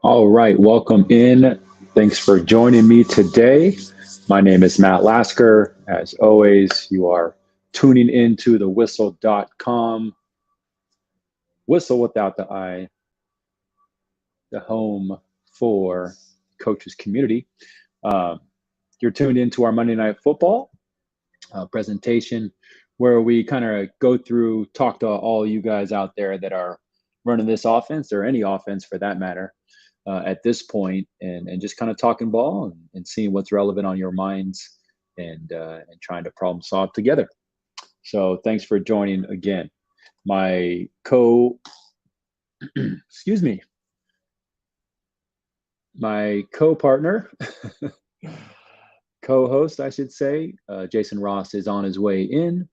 All right, welcome in. Thanks for joining me today. My name is Matt Lasker. As always, you are tuning into the whistle.com, whistle without the I, the home for coaches community. Uh, you're tuned into our Monday Night Football presentation where we kind of go through, talk to all you guys out there that are running this offense or any offense for that matter at this point, and just kind of talking ball and seeing what's relevant on your minds and trying to problem solve together. So thanks for joining again. My excuse me, my co-partner, co-host, I should say, Jason Ross is on his way in,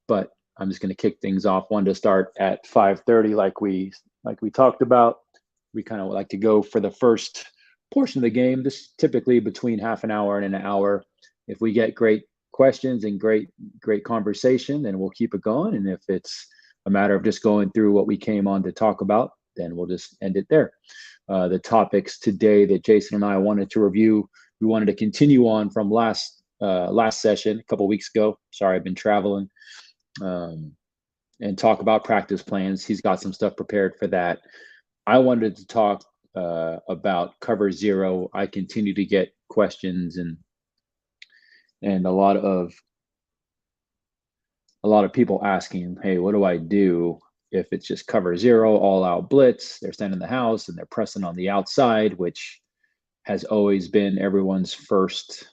but I'm just going to kick things off. Wanted to start at 5:30, like we talked about. We kind of like to go for the first portion of the game. This typically between half an hour and an hour. If we get great questions and great conversation, then we'll keep it going. And if it's a matter of just going through what we came on to talk about, then we'll just end it there. The topics today that Jason and I wanted to review, we wanted to continue on from last session a couple weeks ago. Sorry, I've been traveling. And talk about practice plans. He's got some stuff prepared for that. I wanted to talk about cover zero. I continue to get questions and a lot of people asking, hey, what do I do if it's just cover zero, all out blitz? They're standing in the house and they're pressing on the outside, which has always been everyone's first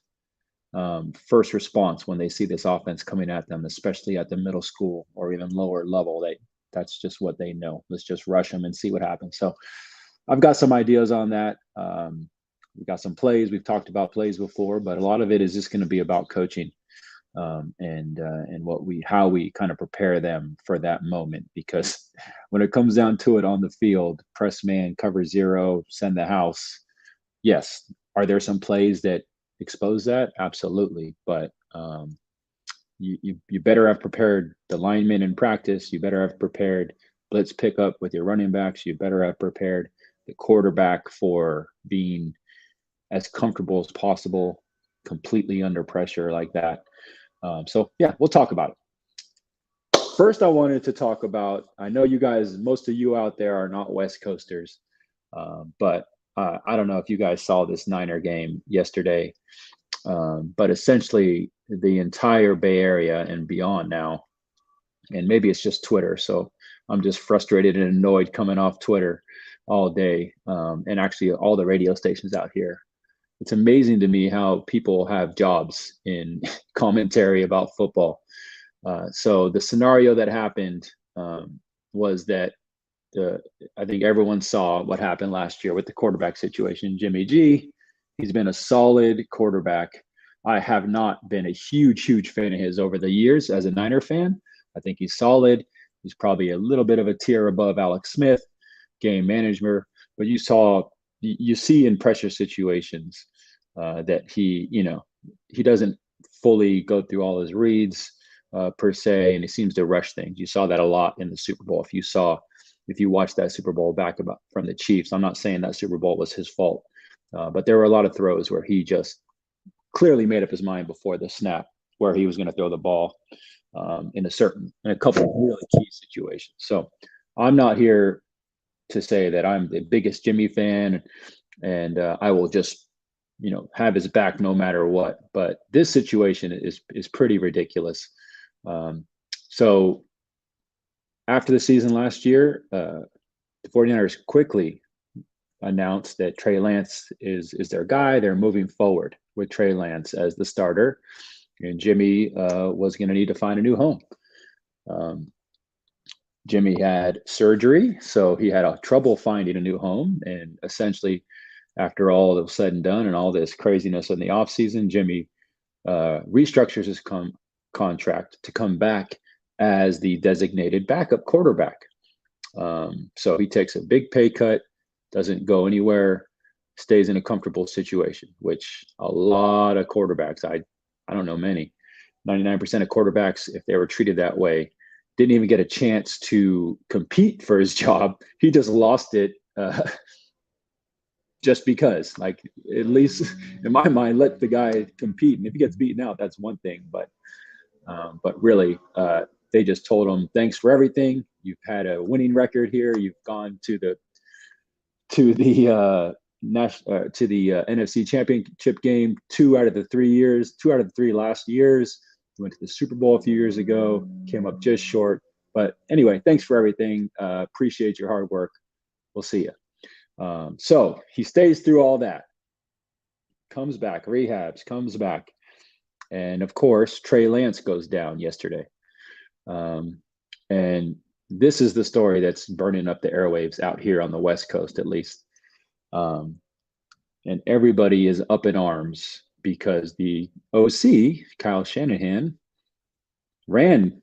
response when they see this offense coming at them, especially at the middle school or even lower level. That's just what they know. Let's just rush them and see what happens. So I've got some ideas on that. We've got some plays. We've talked about plays before, but a lot of it is just going to be about coaching and how we kind of prepare them for that moment. Because when it comes down to it on the field, press man, cover zero, send the house. Yes, are there some plays that expose that? Absolutely, but you better have prepared the linemen in practice. You better have prepared blitz pickup with your running backs. You better have prepared the quarterback for being as comfortable as possible, completely under pressure like that. So yeah, we'll talk about it. First, I wanted to talk about, I know you guys, most of you out there are not West Coasters, but I don't know if you guys saw this Niner game yesterday, but essentially the entire Bay Area and beyond now, and maybe it's just Twitter, so I'm just frustrated and annoyed coming off Twitter all day, and actually all the radio stations out here. It's amazing to me how people have jobs in commentary about football. So the scenario that happened was that I think everyone saw what happened last year with the quarterback situation. Jimmy G, he's been a solid quarterback. I have not been a huge fan of his over the years as a Niner fan. I think he's solid. He's probably a little bit of a tier above Alex Smith, game manager. But you see in pressure situations that he doesn't fully go through all his reads per se, and he seems to rush things. You saw that a lot in the Super Bowl. If you watched that Super Bowl back from the Chiefs, I'm not saying that Super Bowl was his fault, but there were a lot of throws where he just clearly made up his mind before the snap where he was going to throw the ball in a couple of really key situations. So I'm not here to say that I'm the biggest Jimmy fan and I will just have his back no matter what. But this situation is pretty ridiculous. So after the season last year, the 49ers quickly announced that Trey Lance is their guy. They're moving forward with Trey Lance as the starter, and Jimmy was going to need to find a new home. Jimmy had surgery, so he had trouble finding a new home. And essentially, after all that was said and done and all this craziness in the offseason, Jimmy restructures his contract to come back as the designated backup quarterback. So he takes a big pay cut, doesn't go anywhere, stays in a comfortable situation, which a lot of quarterbacks, I don't know many, 99% of quarterbacks, if they were treated that way, didn't even get a chance to compete for his job. He just lost it just because, like, at least in my mind, let the guy compete. And if he gets beaten out, that's one thing. But really, they just told him, thanks for everything. You've had a winning record here. You've gone to the NFC Championship game 2 out of the 3 last years. You went to the Super Bowl a few years ago, came up just short. But anyway, thanks for everything. Appreciate your hard work. We'll see you. So he stays through all that, comes back, rehabs, comes back. And of course, Trey Lance goes down yesterday. And this is the story that's burning up the airwaves out here on the West Coast, at least. And everybody is up in arms because the OC, Kyle Shanahan, ran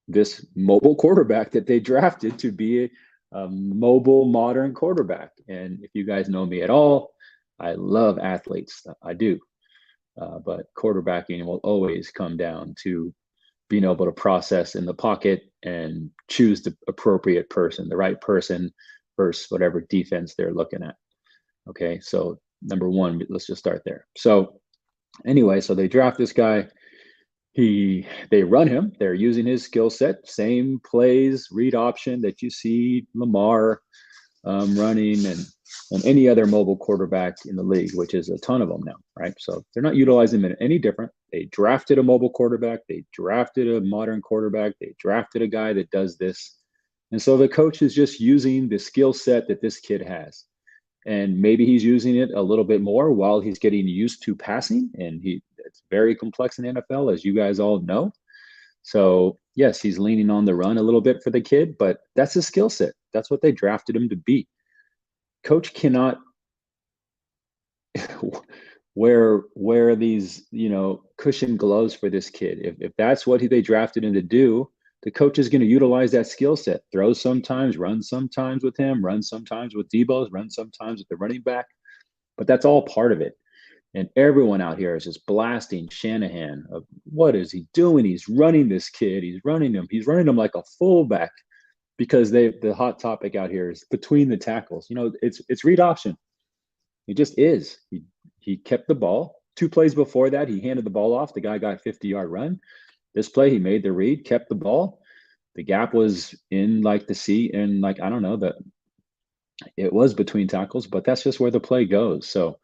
this mobile quarterback that they drafted to be a mobile, modern quarterback. And if you guys know me at all, I love athletes. I do. But quarterbacking will always come down to being able to process in the pocket and choose the appropriate person, the right person versus whatever defense they're looking at. Okay, so number one, let's just start there. So anyway, so they draft this guy. They run him. They're using his skill set, same plays, read option that you see Lamar running and any other mobile quarterback in the league, which is a ton of them now, right? So they're not utilizing them any different. They drafted a mobile quarterback. They drafted a modern quarterback. They drafted a guy that does this. And so the coach is just using the skill set that this kid has. And maybe he's using it a little bit more while he's getting used to passing. And it's very complex in the NFL, as you guys all know. So yes, he's leaning on the run a little bit for the kid, but that's his skill set. That's what they drafted him to be. Coach cannot wear these, cushion gloves for this kid. If that's what they drafted him to do, the coach is going to utilize that skill set. Throw sometimes, run sometimes with him, run sometimes with Debo, run sometimes with the running back. But that's all part of it. And everyone out here is just blasting Shanahan of what is he doing? He's running this kid. He's running him. He's running him like a fullback because the hot topic out here is between the tackles. It's read option. He just is. He kept the ball. 2 plays before that, he handed the ball off. The guy got a 50-yard run. This play, he made the read, kept the ball. The gap was in like the seat, and like, I don't know, that it was between tackles, but that's just where the play goes. So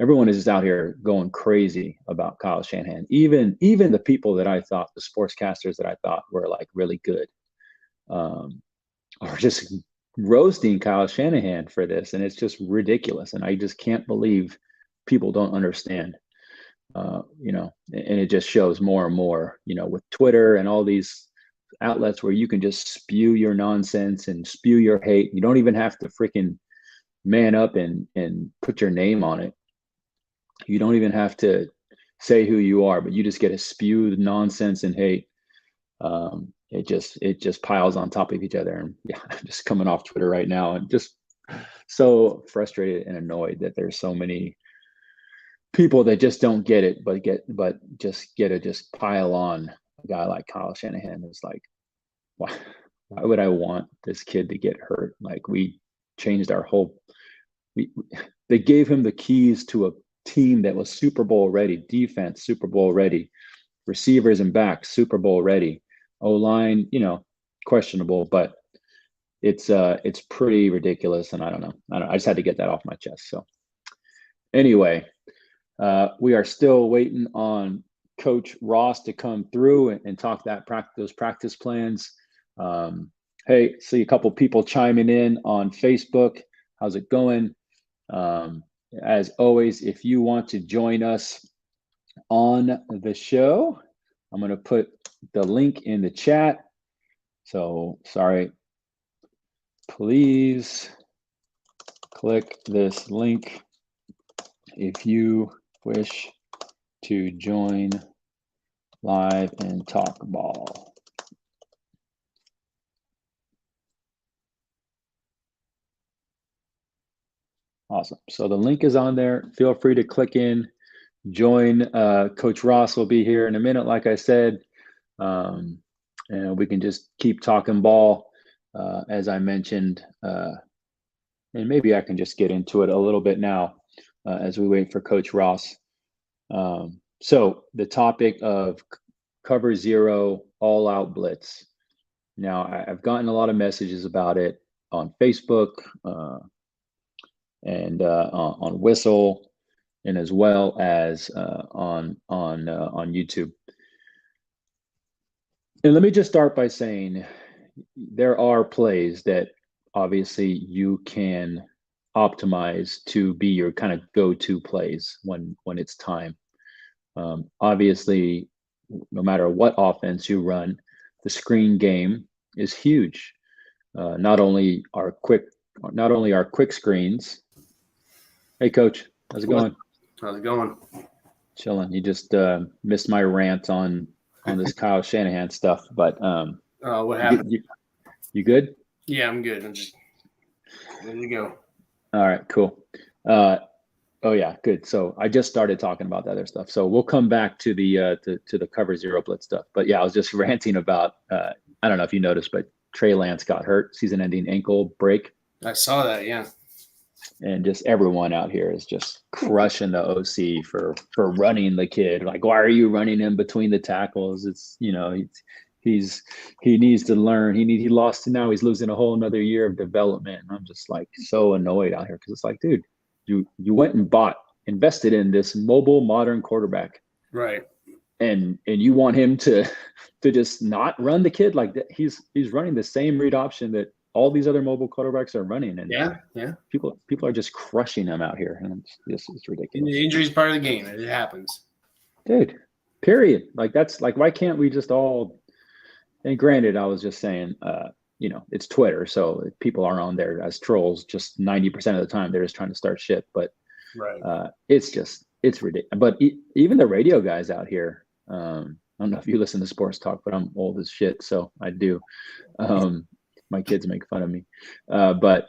everyone is just out here going crazy about Kyle Shanahan. Even the people that I thought, the sportscasters that I thought were like really good, are just roasting Kyle Shanahan for this. And it's just ridiculous. And I just can't believe people don't understand. And it just shows more and more, with Twitter and all these outlets where you can just spew your nonsense and spew your hate. You don't even have to freaking man up and put your name on it. You don't even have to say who you are, but you just get to spew nonsense and hate. It just piles on top of each other. And yeah, I'm just coming off Twitter right now and just so frustrated and annoyed that there's so many people that just don't get it, but just pile on a guy like Kyle Shanahan. Is like, why would I want this kid to get hurt? Like, we changed our whole. They gave him the keys to a team that was Super Bowl ready, defense Super Bowl ready, receivers and backs Super Bowl ready, O-line, questionable, but it's pretty ridiculous, and I don't know. I just had to get that off my chest. So anyway. We are still waiting on Coach Ross to come through and talk those practice plans. Hey, see a couple people chiming in on Facebook. How's it going? As always, if you want to join us on the show, I'm going to put the link in the chat. So sorry. Please click this link if you wish to join live and talk ball. Awesome. So the link is on there. Feel free to click in, join. Coach Ross will be here in a minute, like I said. And we can just keep talking ball. As I mentioned, and maybe I can just get into it a little bit now as we wait for Coach Ross. So the topic of cover zero, all out blitz. Now, I've gotten a lot of messages about it on Facebook and on Whistle, and as well as on YouTube. And let me just start by saying there are plays that obviously you can optimize to be your kind of go-to plays when it's time. Obviously, no matter what offense you run, the screen game is huge. Not only our quick screens. Hey, Coach, how's it going? How's it going? Chilling. You just missed my rant on this Kyle Shanahan stuff, but what happened? You good? Yeah, I'm good. I'm just ready to go. All right, cool. Oh yeah, good. So I just started talking about the other stuff. So we'll come back to the to the cover zero blitz stuff. But yeah, I was just ranting about I don't know if you noticed, but Trey Lance got hurt, season-ending ankle break. I saw that, yeah. And just everyone out here is just crushing the OC for running the kid. Like, why are you running him between the tackles? It's, you know, he needs to learn. He lost, now he's losing a whole another year of development. And I'm just like so annoyed out here because it's like, dude, you went and invested in this mobile modern quarterback, right? And you want him to just not run the kid like that. He's running the same read option that all these other mobile quarterbacks are running, and yeah, people are just crushing them out here, and it's ridiculous. The injury is part of the game; it happens, dude. Period. Like that's like, why can't we just all? And granted, I was just saying, you know, it's Twitter, so people are on there as trolls. Just 90% of the time, they're just trying to start shit. But right, it's ridiculous. But even the radio guys out here, I don't know if you listen to sports talk, but I'm old as shit, so I do. My kids make fun of me, but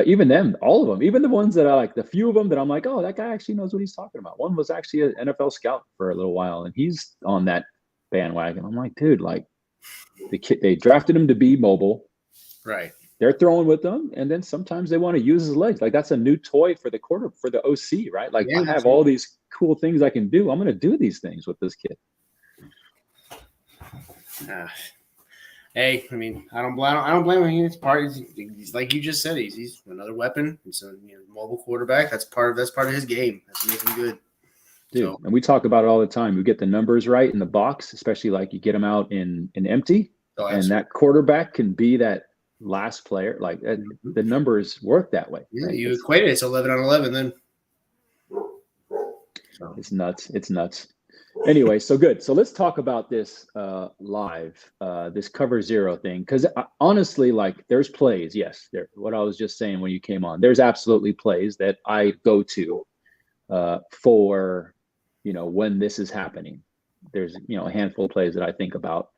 even them, all of them, even the ones that I like, the few of them that I'm like, oh, that guy actually knows what he's talking about. One was actually an NFL scout for a little while, and he's on that bandwagon. I'm like, dude, like the kid, they drafted him to be mobile, right? They're throwing with them, and then sometimes they want to use his legs. Like that's a new toy for the OC, right? Like I have all these cool things I can do. I'm going to do these things with this kid. Hey, I mean, I don't blame him. It's part. He's like you just said. He's another weapon. He's a mobile quarterback. That's part of his game. That's making him good, dude. So, and we talk about it all the time. You get the numbers right in the box, especially like you get them out in empty, and that quarterback can be that last player. Like the numbers work that way. Yeah, right? You equate it. It's 11 on 11. Then it's nuts. It's nuts. Anyway, so good. So let's talk about this live, this cover zero thing. Because honestly, like there's plays. Yes, what I was just saying when you came on, there's absolutely plays that I go to for, you know, when this is happening. There's, you know, a handful of plays that I think about.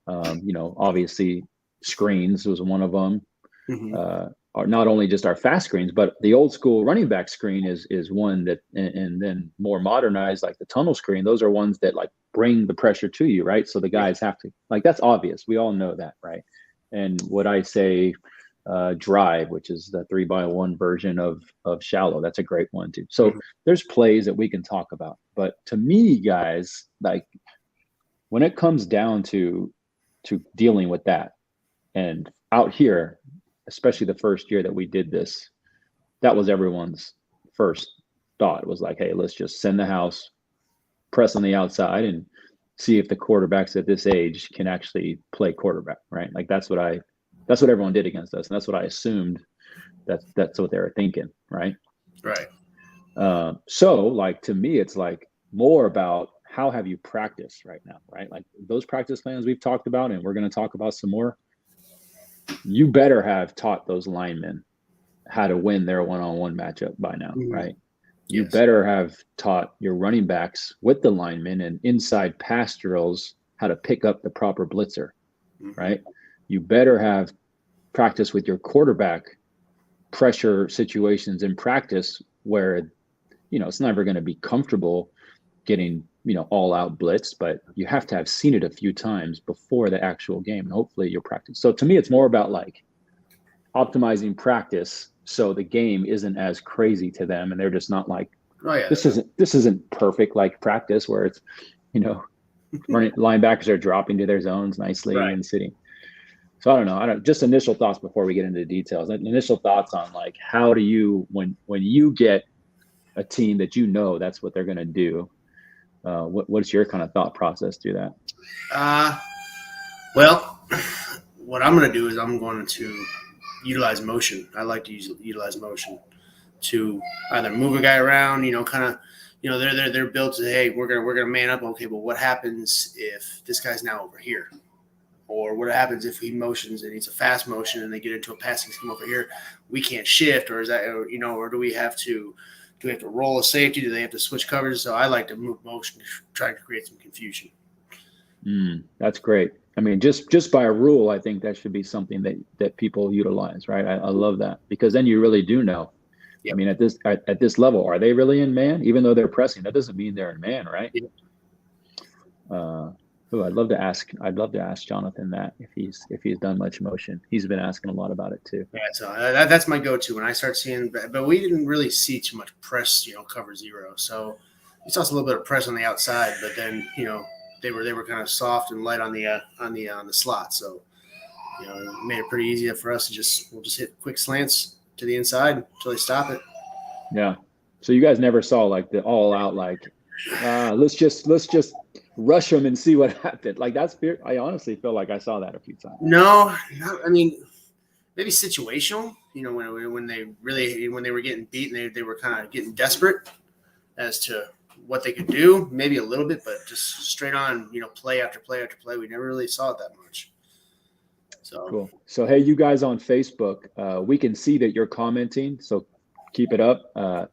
You know, obviously screens was one of them. Mm-hmm. Are not only just our fast screens, but the old school running back screen is one that, and then more modernized, like the tunnel screen. Those are ones that like bring the pressure to you, right? So the guys have to, like, that's obvious. We all know that, right? And what I say, drive, which is the 3x1 version of shallow. That's a great one too. So there's plays that we can talk about, but to me, guys, like when it comes down to dealing with that, and out here, especially the first year that we did this, that was everyone's first thought. It was like, hey, let's just send the house, press on the outside, and see if the quarterbacks at this age can actually play quarterback, right? Like that's what everyone did against us, and that's what I assumed that's what they were thinking, right? Right. So like to me, it's like more about how have you practiced right now, right? Like those practice plans we've talked about, and we're going to talk about some more. You better have taught those linemen how to win their one-on-one matchup by now, right? You Yes. better have taught your running backs with the linemen and inside pass drills how to pick up the proper blitzer, right? You better have practiced with your quarterback pressure situations in practice where, you know, it's never going to be comfortable getting, you know, all out blitzed, but you have to have seen it a few times before the actual game. And hopefully you're practicing. So to me, it's more about like optimizing practice so the game isn't as crazy to them, and they're just not like, Oh yeah, this isn't perfect like practice where it's, you know, running linebackers are dropping to their zones nicely right. and sitting. So I don't know. I don't just initial thoughts before we get into the details. Initial thoughts on like how do you when you get a team that you know that's what they're going to do. What's your kind of thought process through that? Well, what I'm going to do is I'm going to utilize motion. I like to utilize motion to either move a guy around, kind of, they're built to, hey, we're gonna man up. Okay, but what happens if this guy's now over here? Or what happens if he motions and it's a fast motion and they get into a passing scheme over here? We can't shift, or is that, or do we have to roll a safety? Do they have to switch covers? So I like to move motion to try to create some confusion. That's great. I mean, just by a rule, I think that should be something that people utilize, right? I love that because then you really do know. Yep. I mean, at this level, are they really in man? Even though they're pressing, that doesn't mean they're in man, right? Yep. I'd love to ask Jonathan that if he's done much motion. He's been asking a lot about it too. Yeah, so that's my go-to when I start seeing. But we didn't really see too much press, cover zero. So we saw a little bit of press on the outside, but then they were kind of soft and light on the slot. So it made it pretty easy for us to we'll just hit quick slants to the inside until they stop it. Yeah. So you guys never saw like the all out like let's just rush them and see what happened. Like that's fear. I honestly feel like I saw that a few times. No, I mean maybe situational. When they were getting beaten, they were kind of getting desperate as to what they could do. Maybe a little bit, but just straight on, play after play after play. We never really saw it that much. So cool. So hey, you guys on Facebook, we can see that you're commenting. So keep it up.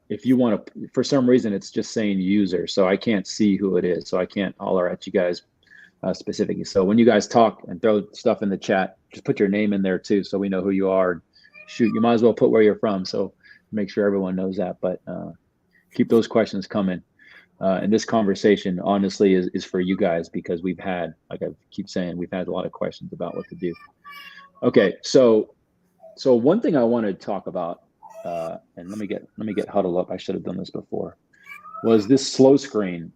If you want to, for some reason, it's just saying user, so I can't see who it is. So I can't holler at you guys specifically. So when you guys talk and throw stuff in the chat, just put your name in there too, so we know who you are. Shoot, you might as well put where you're from, so make sure everyone knows that. But keep those questions coming. And this conversation, honestly, is for you guys because we've had, like I keep saying, we've had a lot of questions about what to do. Okay, so one thing I want to talk about. And let me get huddle up. I should have done this before. Was this slow screen?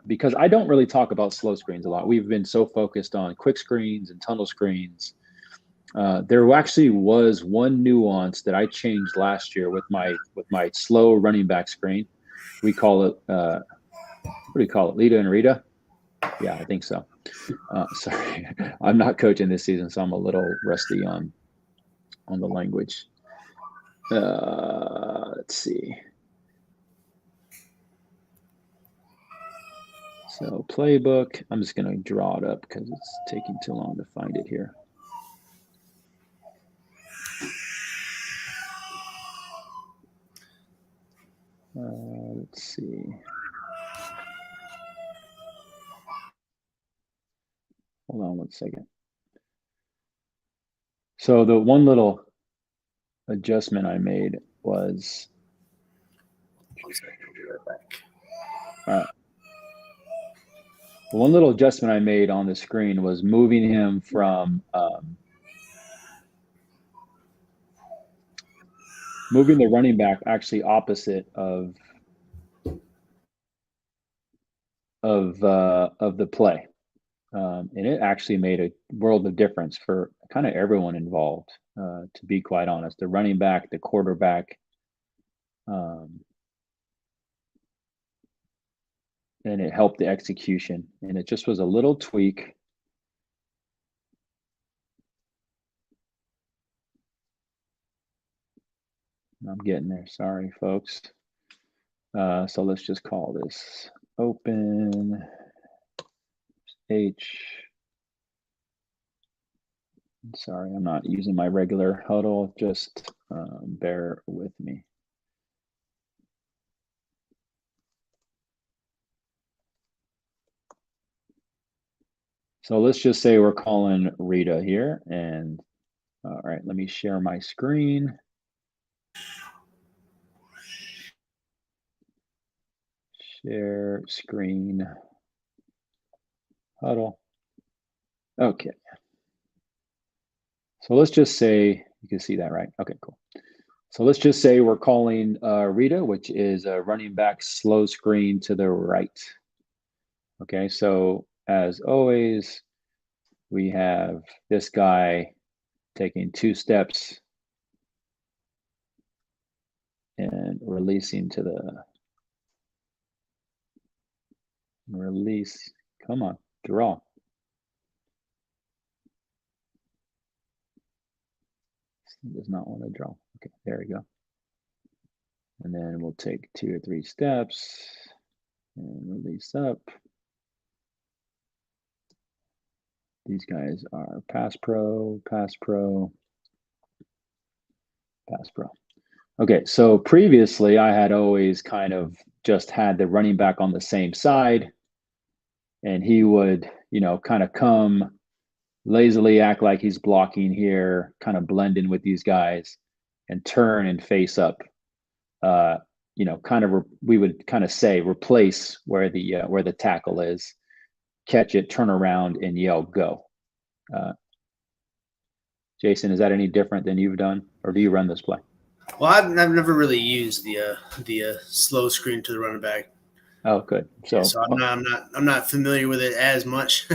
Because I don't really talk about slow screens a lot. We've been so focused on quick screens and tunnel screens. There actually was one nuance that I changed last year with my slow running back screen. We call it what do we call it? Lita and Rita? Yeah, I think so. Sorry, I'm not coaching this season, so I'm a little rusty on the language. Let's see. So playbook, I'm just going to draw it up because it's taking too long to find it here. Let's see. Hold on one second. So the one little adjustment I made was. One little adjustment I made on the screen was moving him from moving the running back actually opposite of the play, and it actually made a world of difference for kind of everyone involved. To be quite honest, the running back, the quarterback, and it helped the execution. And it just was a little tweak. I'm getting there. Sorry, folks. So let's just call this open H. Sorry, I'm not using my regular huddle. Just bear with me. So let's just say we're calling Rita here. And all right, let me share my screen. Share screen huddle. Okay. So let's just say, you can see that, right? Okay, cool. So let's just say we're calling Rita, which is a running back slow screen to the right. Okay, so as always, we have this guy taking 2 steps and releasing to the release. Come on, draw. He does not want to draw. Okay, there we go. And then we'll take 2 or 3 steps and release up. These guys are pass pro, pass pro, pass pro. Okay, so previously I had always kind of just had the running back on the same side, and he would, kind of come lazily, act like he's blocking here, kind of blend in with these guys and turn and face up. We would kind of say replace where the tackle is, catch it, turn around, and yell go. Jason, is that any different than you've done, or do you run this play? Well, I've never really used the slow screen to the running back. Oh, good. So I'm not familiar with it as much.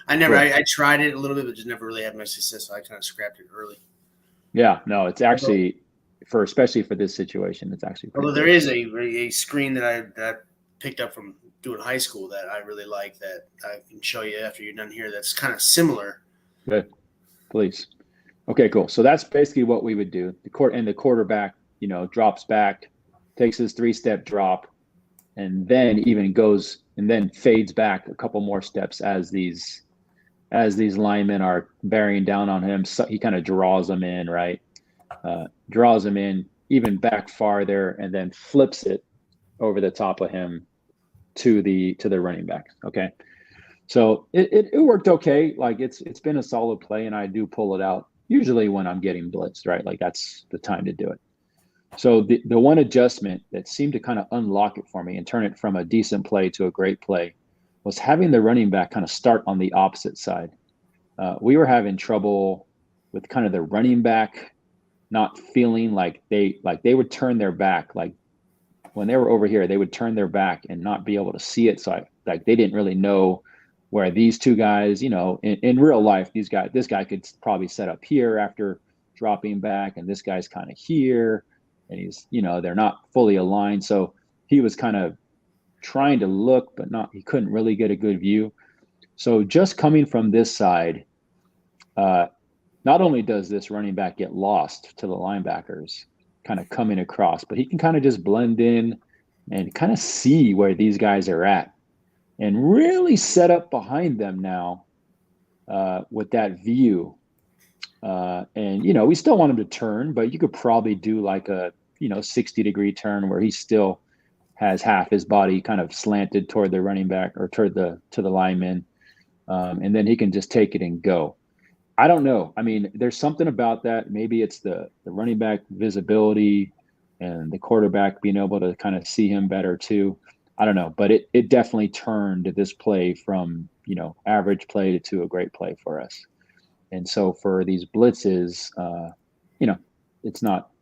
I tried it a little bit, but just never really had much success. So I kind of scrapped it early. Yeah, no, it's actually especially for this situation, it's actually. Although there is a screen that I picked up from doing high school that I really like that I can show you after you're done here. That's kind of similar. Good, please. Okay, cool. So that's basically what we would do. The quarterback, drops back, takes his 3-step drop, and then even goes and then fades back a couple more steps as these linemen are bearing down on him. So he kind of draws them in, right? Draws them in even back farther, and then flips it over the top of him to the running back. Okay. So it worked okay. Like it's been a solid play, and I do pull it out usually when I'm getting blitzed, right? Like that's the time to do it. So the one adjustment that seemed to kind of unlock it for me and turn it from a decent play to a great play was having the running back kind of start on the opposite side. We were having trouble with kind of the running back not feeling like they would turn their back. Like when they were over here, they would turn their back and not be able to see it. So they didn't really know where these two guys, in real life, this guy could probably set up here after dropping back, and this guy's kind of here, and he's, they're not fully aligned. So he was kind of trying to look, but he couldn't really get a good view. So just coming from this side, not only does this running back get lost to the linebackers kind of coming across, but he can kind of just blend in and kind of see where these guys are at and really set up behind them now with that view. And, we still want him to turn, but you could probably do like a, 60-degree turn where he still has half his body kind of slanted toward the running back or to the lineman. And then he can just take it and go. I don't know. I mean, there's something about that. Maybe it's the running back visibility and the quarterback being able to kind of see him better too. I don't know, but it definitely turned this play from, average play to a great play for us. And so for these blitzes, I'm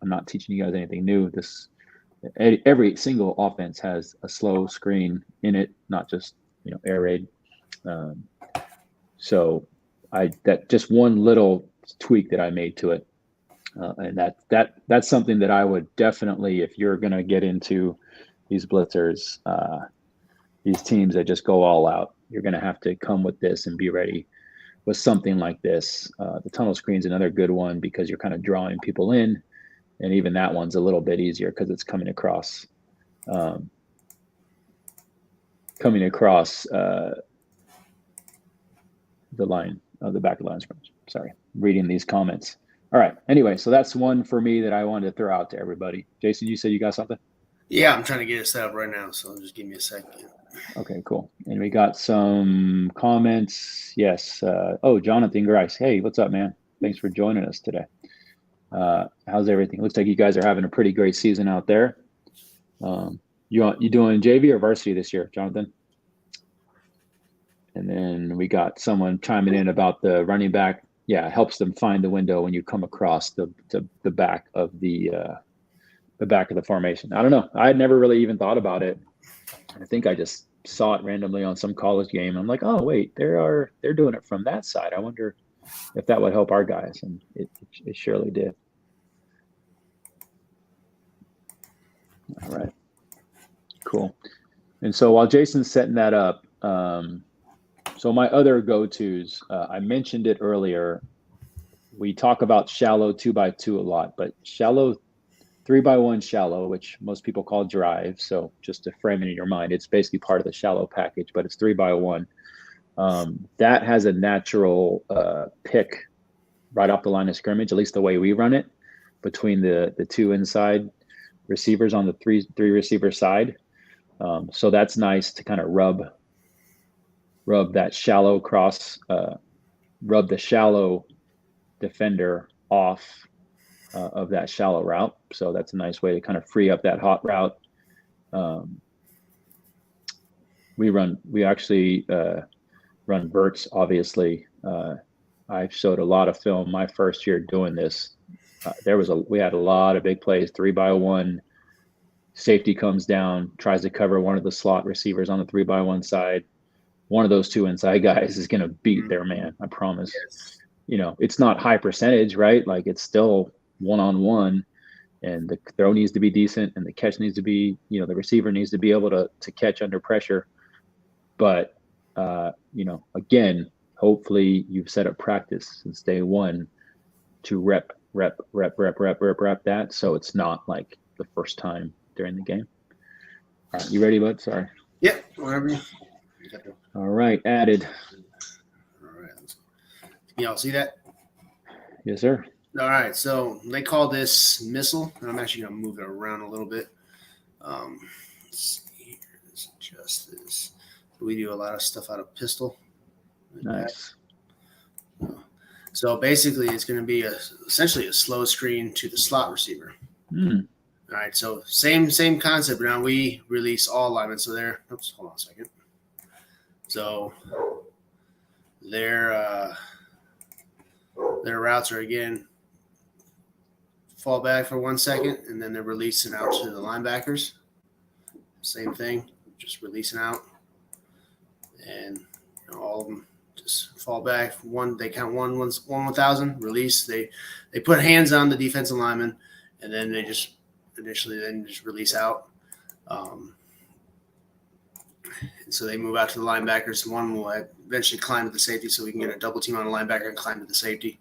not teaching you guys anything new. Every single offense has a slow screen in it, not just, air raid. So that just one little tweak that I made to it. And that's something that I would definitely, if you're going to get into these blitzers, these teams that just go all out, you're going to have to come with this and be ready with something like this. The tunnel screen is another good one because you're kind of drawing people in, and even that one's a little bit easier because it's coming across the line of the back of the line scrimmage. Sorry, reading these comments. All right. Anyway, so that's one for me that I wanted to throw out to everybody. Jason, you said you got something? Yeah, I'm trying to get it set up right now, so just give me a second. Okay, cool. And we got some comments. Yes. Jonathan Grice. Hey, what's up, man? Thanks for joining us today. How's everything? Looks like you guys are having a pretty great season out there. You doing JV or varsity this year, Jonathan? And then we got someone chiming in about the running back yeah, it helps them find the window when you come across the back of the back of the formation. I don't know. I had never really even thought about it. I think I just saw it randomly on some college game. I'm like, oh wait, they're doing it from that side. I wonder if that would help our guys, and it surely did. All right, cool. And so while Jason's setting that up, so my other go-tos, I mentioned it earlier. We talk about shallow 2x2 a lot, but shallow 3x1 shallow, which most people call drive. So just to frame it in your mind, it's basically part of the shallow package, but it's 3x1. That has a natural pick right off the line of scrimmage, at least the way we run it, between the two inside receivers on the three receiver side. So that's nice to kind of rub that shallow cross, rub the shallow defender off of that shallow route. So that's a nice way to kind of free up that hot route. We actually run verts, obviously. I showed a lot of film my first year doing this. We had a lot of big plays, 3x1. Safety comes down, tries to cover one of the slot receivers on the 3x1 side. One of those two inside guys is going to beat their man. I promise. Yes. You know, it's not high percentage, right? Like it's still one-on-one, and the throw needs to be decent, and the catch needs to be, you know, the receiver needs to be able to catch under pressure. But, you know, again, hopefully you've set up practice since day one to rep that. So it's not like the first time during the game. All right, you ready, bud? Sorry. Yeah, whatever you. All right, added. All right. Can y'all see that? Yes, sir. All right, so they call this missile, and I'm actually going to move it around a little bit. Let's see here. Let's adjust this. We do a lot of stuff out of pistol. Nice. So basically, it's going to be essentially a slow screen to the slot receiver. Mm. All right, so same concept. Now we release all linemen. So they're hold on a second. So their routes are again fall back for 1 second, and then they're releasing out to the linebackers. Same thing, just releasing out, and you know, all of them just fall back. They count one 1,000, release. They put hands on the defensive lineman, and then they just initially just release out. And so they move out to the linebackers. One will eventually climb to the safety, so we can get a double team on the linebacker and climb to the safety.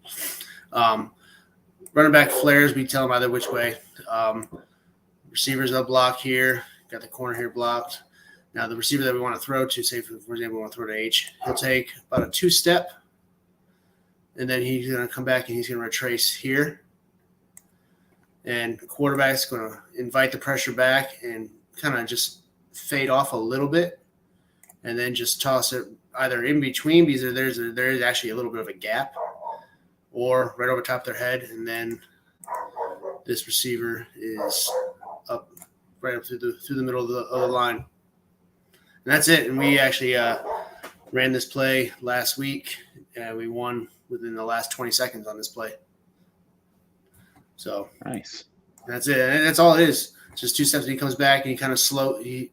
Running back flares, we tell them either which way. Receivers will block here. Got the corner here blocked. Now the receiver that we want to throw to, say for example, we want to throw to H, he'll take about a 2-step, and then he's going to come back and he's going to retrace here. And the quarterback's going to invite the pressure back and kind of just fade off a little bit, and then just toss it either in between, because there is actually a little bit of a gap, or right over top of their head, and then this receiver is up right up through the middle of the line. And that's it. And we actually ran this play last week, and we won within the last 20 seconds on this play. So nice. That's it. And that's all it is. It's just 2 steps, and he comes back and he kind of slow. I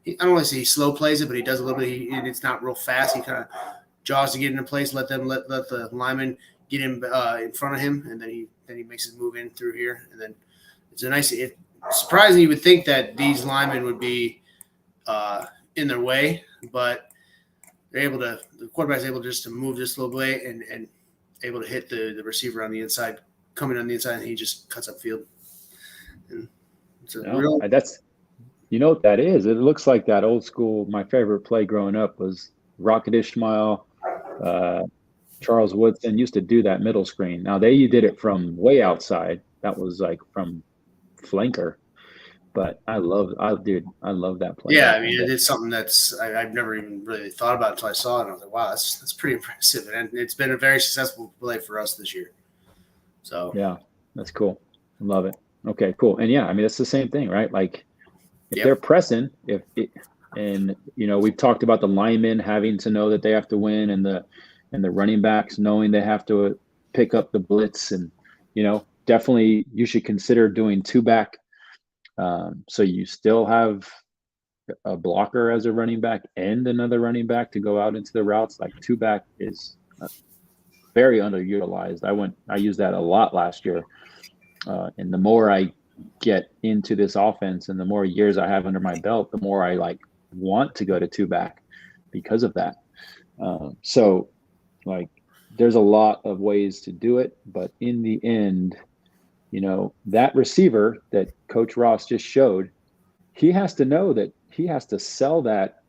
don't want to say he slow plays it, but he does a little bit. It's not real fast. He kind of jaws to get into place, let the lineman get him in front of him, and then he makes his move in through here. And then it's a nice. It's surprising. You would think that these linemen would be in their way, but they're able to. The quarterback's able just to move just a little bit and able to hit the receiver on the inside, coming on the inside, and he just cuts up field. And it's a real. That's. You know what that is? It looks like that old school. My favorite play growing up was Rocket Ishmael. Charles Woodson used to do that middle screen. Now you did it from way outside. That was like from flanker. But I love that play. Yeah, I mean, it's something that's I've never even really thought about until I saw it, and I was like, wow, that's pretty impressive. And it's been a very successful play for us this year. So yeah, that's cool. I love it. Okay, cool. And yeah, I mean, it's the same thing, right? Like if they're pressing, and you know, we've talked about the linemen having to know that they have to win, and the running backs knowing they have to pick up the blitz, and definitely you should consider doing two back. So you still have a blocker as a running back and another running back to go out into the routes. Like two back is very underutilized. I used that a lot last year. And the more I get into this offense and the more years I have under my belt, the more I want to go to two back because of that. So there's a lot of ways to do it, but in the end, that receiver that Coach Ross just showed, he has to know that he has to sell that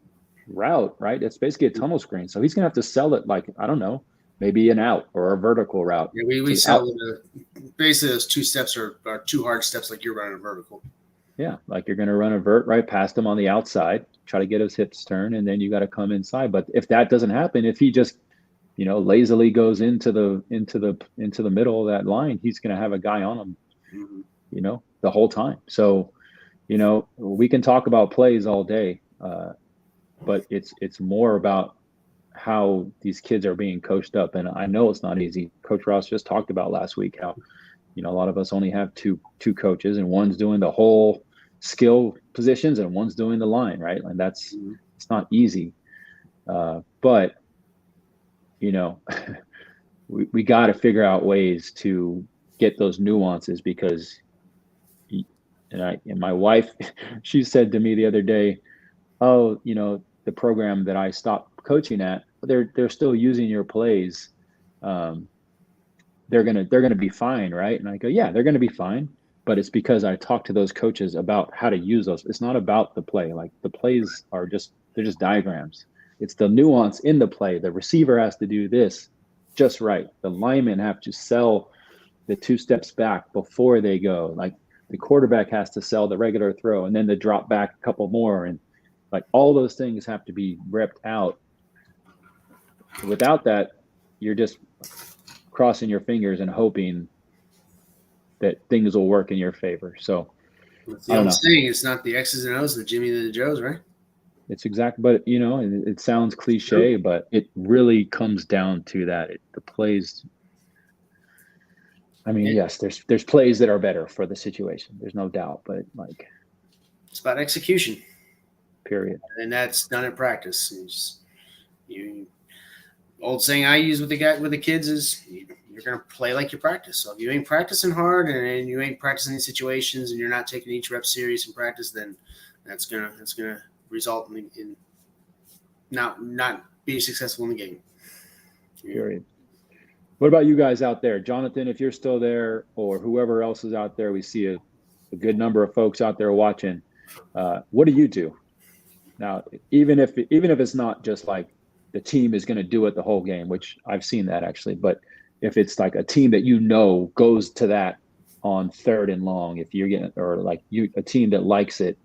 route, right? It's basically a tunnel screen. So he's going to have to sell it I don't know, maybe an out or a vertical route. Yeah, we sell basically those two steps are two hard steps like you're running a vertical. Yeah, you're going to run a vert right past him on the outside, try to get his hips turned, and then you got to come inside. But if that doesn't happen, if he just lazily goes into the middle of that line, he's going to have a guy on him, the whole time. So, we can talk about plays all day, but it's more about how these kids are being coached up. And I know it's not easy. Coach Ross just talked about last week how, a lot of us only have two coaches, and one's doing the whole skill positions and one's doing the line, right? And it's not easy. But we got to figure out ways to get those nuances, because and my wife, she said to me the other day, oh, the program that I stopped coaching at, they're still using your plays. They're gonna be fine, right? And I go, yeah, they're gonna be fine, but it's because I talked to those coaches about how to use those. It's not about the play. The plays they're just diagrams. It's the nuance in the play. The receiver has to do this just right. The linemen have to sell the two steps back before they go. The quarterback has to sell the regular throw and then the drop back a couple more. And all those things have to be ripped out. Without that, you're just crossing your fingers and hoping that things will work in your favor. So it's the old saying, it's not the X's and O's, the Jimmy and the Joes, right? It's exact, but it sounds cliche, but it really comes down to that. The plays. I mean, yes, there's plays that are better for the situation. There's no doubt, but it's about execution. Period. And that's done in practice. Old saying I use with the kids is you're going to play like you practice. So if you ain't practicing hard and you ain't practicing these situations and you're not taking each rep serious in practice, then that's gonna result in not being successful in the game. Period. What about you guys out there? Jonathan, if you're still there, or whoever else is out there, we see a good number of folks out there watching. What do you do? Now, even if it's not just the team is going to do it the whole game, which I've seen that actually, but if it's a team that goes to that on 3rd and long, if you're getting, or a team that likes it,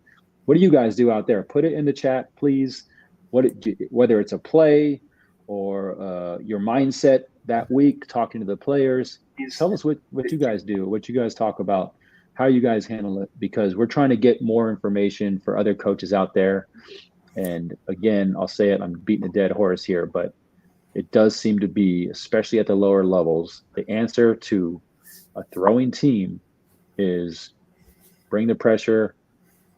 what do you guys do out there? Put it in the chat, please. Whether it's a play or your mindset that week, talking to the players, tell us what you guys do, what you guys talk about, how you guys handle it, because we're trying to get more information for other coaches out there. And again, I'll say it, I'm beating a dead horse here, but it does seem to be, especially at the lower levels, the answer to a throwing team is bring the pressure,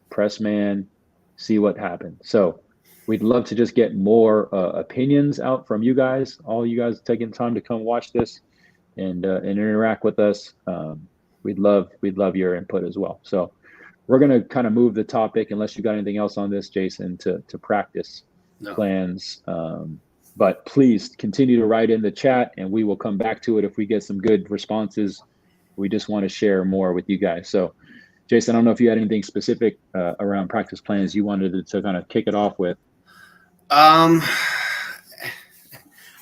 press man, see what happens. So we'd love to just get more opinions out from you guys, all you guys taking time to come watch this and interact with us. We'd love your input as well. So we're going to kind of move the topic, unless you got anything else on this, Jason, to practice plans. But please continue to write in the chat, and we will come back to it if we get some good responses. We just want to share more with you guys. So, Jason, I don't know if you had anything specific around practice plans you wanted to kind of kick it off with. I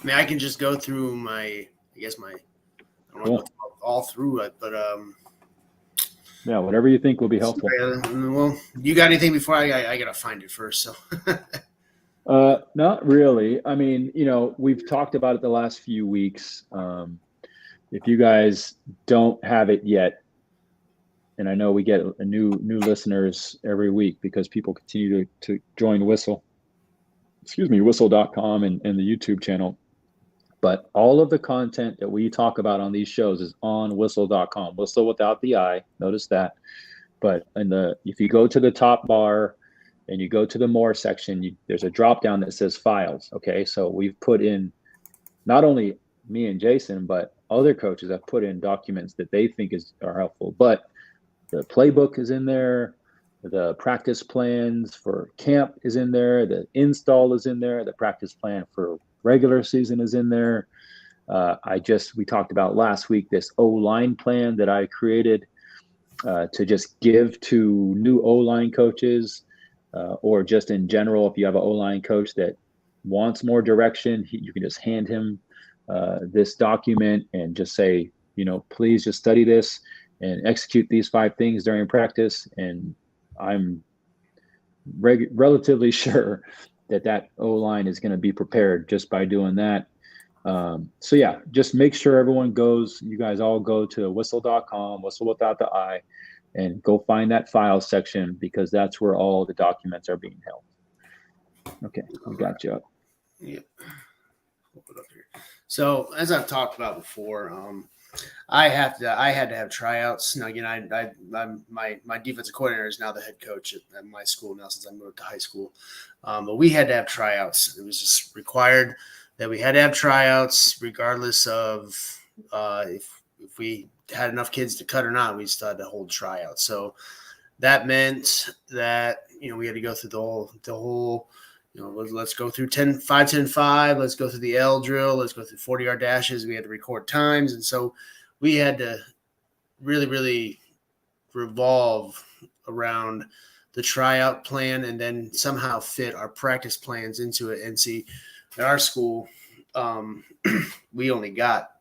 mean, I can just go through I don't want to go all through it, but yeah, whatever you think will be helpful. Well, you got anything before I got to find it first, so. Not really. I mean, we've talked about it the last few weeks. If you guys don't have it yet, and I know we get a new listeners every week because people continue to join Whistle.com and the YouTube channel. But all of the content that we talk about on these shows is on whistle.com. Whistle without the I. Notice that. But if you go to the top bar and you go to the more section, there's a drop down that says files. Okay. So we've put in, not only me and Jason, but other coaches have put in documents that they think are helpful. But the playbook is in there. The practice plans for camp is in there. The install is in there. The practice plan for regular season is in there. We talked about last week this O-line plan that I created to just give to new O-line coaches, or just in general, if you have an O-line coach that wants more direction, you can just hand him this document and just say, please just study this and execute these 5 things during practice. And I'm relatively sure that O-line is going to be prepared just by doing that. So yeah, just make sure you guys all go to whistle.com, whistle without the I, and go find that file section, because that's where all the documents are being held. Okay, we got you up. Yep. Hold it up here. So as I've talked about before, I had to have tryouts. Now again, I'm my defensive coordinator is now the head coach at my school now since I moved to high school. But we had to have tryouts. It was just required that we had to have tryouts, regardless of if we had enough kids to cut or not. We still had to hold tryouts. So that meant that we had to go through the whole. Let's go through 10, 5, 10, 5. Let's go through the L drill. Let's go through 40-yard dashes. We had to record times. And so we had to really, really revolve around the tryout plan and then somehow fit our practice plans into it. And see, at our school, we only got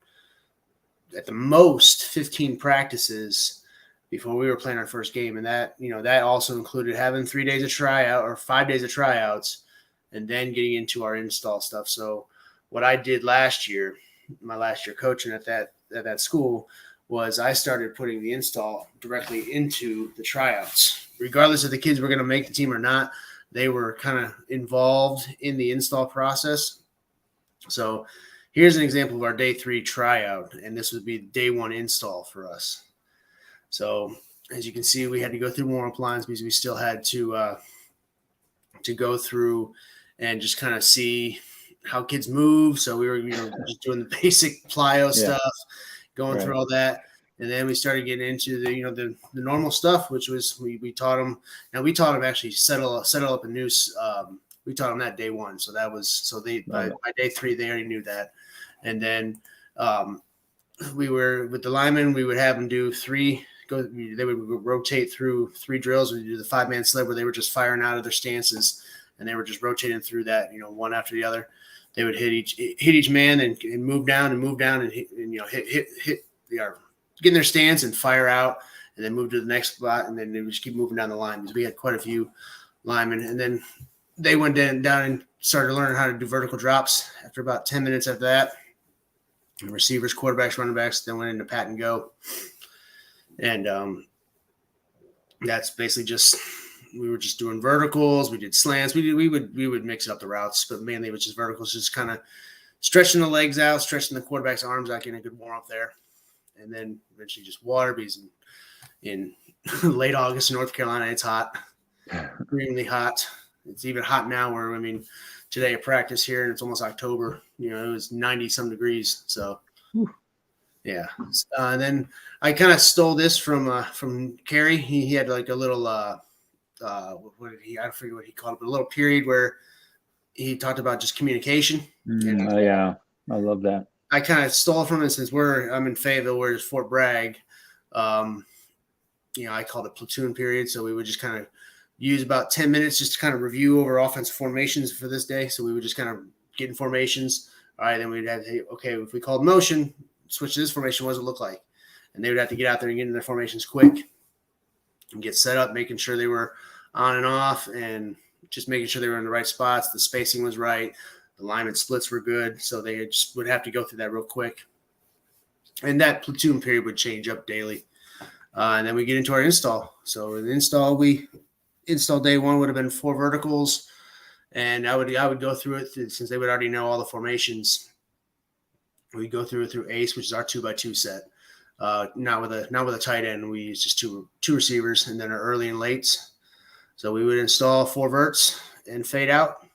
at the most 15 practices before we were playing our first game. And that also included having 3 days of tryout or 5 days of tryouts, and then getting into our install stuff. So what I did last year, my last year coaching at that school, was I started putting the install directly into the tryouts. Regardless if the kids were going to make the team or not, they were kind of involved in the install process. So here's an example of our day 3 tryout, and this would be day 1 install for us. So as you can see, we had to go through warm-up lines because we still had to go through and just kind of see how kids move. So we were, just doing the basic plyo stuff, going through all that. And then we started getting into the normal stuff, which was we taught them. Now we taught them actually settle up a noose. We taught them that day 1. So that was, by day 3, they already knew that. And then we were with the linemen, we would have them do 3, they would rotate through 3 drills. We do the 5-man sled where they were just firing out of their stances, and they were just rotating through that, one after the other. They would hit each man and move down and hit, get in their stance and fire out, and then move to the next spot, and then they would just keep moving down the line because we had quite a few linemen. And then they went down and started learning how to do vertical drops after about 10 minutes after that. And receivers, quarterbacks, running backs, then went into pat and go. And that's basically just – we were just doing verticals. We did slants. We would mix up the routes, but mainly it was just verticals, just kind of stretching the legs out, stretching the quarterback's arms out, getting a good warm up there. And then eventually just water, because in late August in North Carolina, it's hot, extremely hot. It's even hot now where, today at practice here, and it's almost October, it was 90 some degrees. So yeah. And then I kind of stole this from Kerry. He had like a little, what did he? I forget what he called it, but a little period where he talked about just communication. Oh yeah, I love that. I kind of stole from it since I'm in Fayetteville, whereas Fort Bragg, I called it platoon period. So we would just kind of use about 10 minutes just to kind of review over offensive formations for this day. So we would just kind of get in formations. All right, then we'd have to, okay, if we called motion, switch to this formation, what does it look like? And they would have to get out there and get in their formations quick and get set up, making sure they were on and off and just making sure they were in the right spots. The spacing was right. The lineman splits were good. So they just would have to go through that real quick. And that platoon period would change up daily. And then we get into our install. So in install day 1 would have been 4 verticals. And I would go through it since they would already know all the formations. We go through ace, which is our 2x2 set. Not with a tight end. We use just two receivers, and then our early and lates. So we would install 4 verts and fade out,